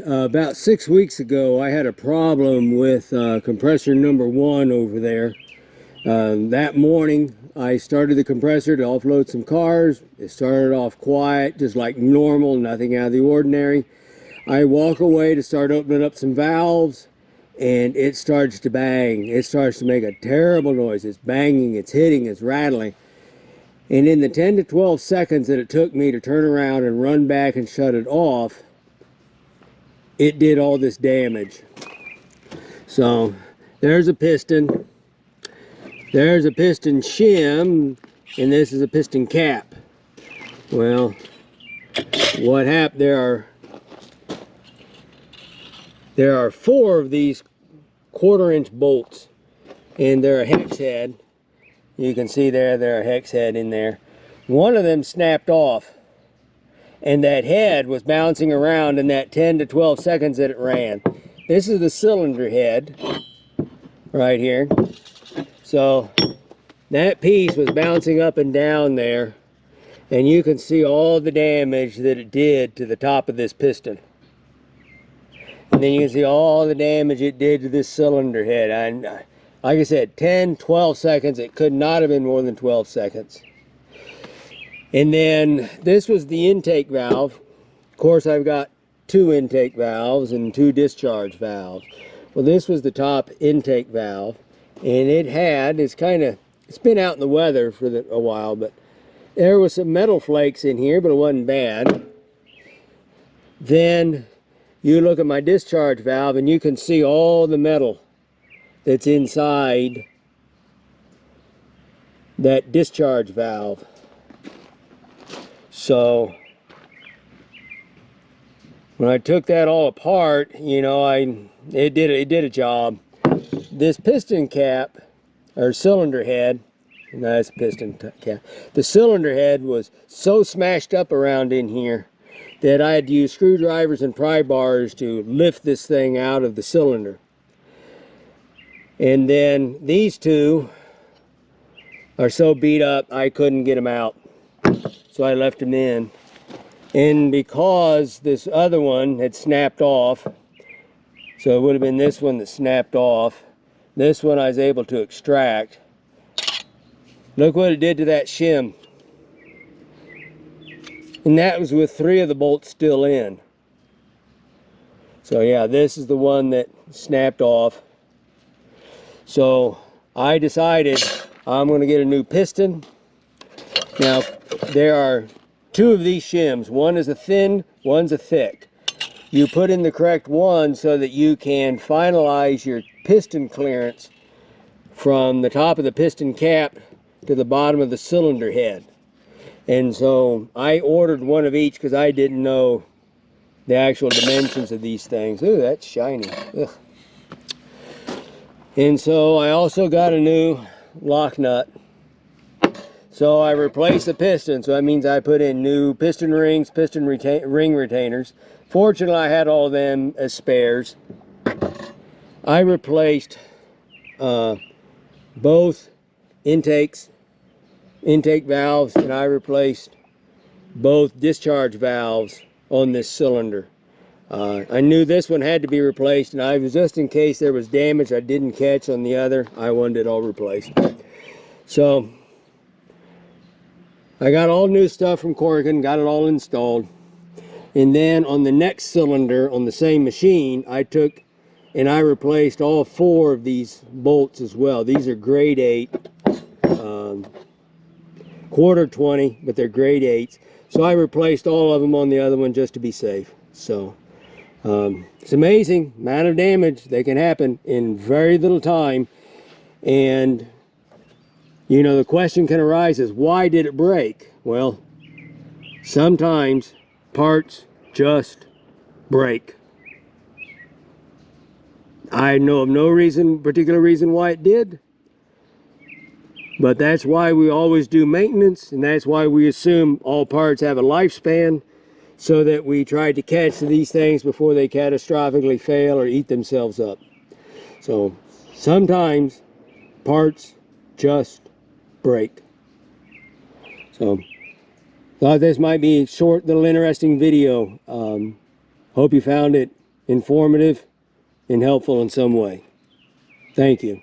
About 6 weeks ago, I had a problem with compressor number 1 over there. That morning, I started the compressor to offload some cars. It started off quiet, just like normal, nothing out of the ordinary. I walk away to start opening up some valves, and it starts to bang. It starts to make a terrible noise. It's banging, it's hitting, it's rattling. And in the 10 to 12 seconds that it took me to turn around and run back and shut it off, it did all this damage. So there's a piston. There's a piston shim, and this is a piston cap. Well, what happened, there are 4 of these 1/4-inch bolts, and they're a hex head. You can see they're a hex head in there. One of them snapped off, and that head was bouncing around in that 10 to 12 seconds that it ran. This is the cylinder head right here. So that piece was bouncing up and down there, and you can see all the damage that it did to the top of this piston. And then you can see all the damage it did to this cylinder head. And like I said, 10, 12 seconds. It could not have been more than 12 seconds. And then this was the intake valve. Of course, I've got 2 intake valves and 2 discharge valves. Well, this was the top intake valve, and it's been out in the weather for a while, but there was some metal flakes in here, but it wasn't bad. Then you look at my discharge valve, and you can see all the metal that's inside that discharge valve. So when I took that all apart, you know, it did a job. This piston cap, or cylinder head, no, that's piston cap. The cylinder head was so smashed up around in here that I had to use screwdrivers and pry bars to lift this thing out of the cylinder. And then these 2 are so beat up I couldn't get them out, so I left them in. And because this other one had snapped off, so it would have been this one that snapped off, this one I was able to extract. Look what it did to that shim. And that was with 3 of the bolts still in. So yeah, this is the one that snapped off. So I decided I'm going to get a new piston. Now, there are 2 of these shims. One is a thin, one's a thick. You put in the correct one so that you can finalize your piston clearance from the top of the piston cap to the bottom of the cylinder head. And so I ordered one of each because I didn't know the actual dimensions of these things. Ooh, that's shiny. Ugh. And so I also got a new lock nut. So I replaced the piston, so that means I put in new piston rings, ring retainers. Fortunately, I had all of them as spares. I replaced both intake valves, and I replaced both discharge valves on this cylinder. I knew this one had to be replaced, and I was just in case there was damage I didn't catch on the other, I wanted it all replaced. So I got all new stuff from Corrigan, got it all installed. And then on the next cylinder on the same machine, I took and I replaced all 4 of these bolts as well. These are grade 8, quarter 20, but they're grade 8s. So I replaced all of them on the other one just to be safe. So it's amazing amount of damage that can happen in very little time. And you know, the question can arise is, why did it break? Well, sometimes parts just break. I know of no particular reason why it did, but that's why we always do maintenance, and that's why we assume all parts have a lifespan, so that we try to catch these things before they catastrophically fail or eat themselves up. So sometimes parts just break. So thought this might be a short little interesting video. Hope you found it informative, and helpful in some way. Thank you.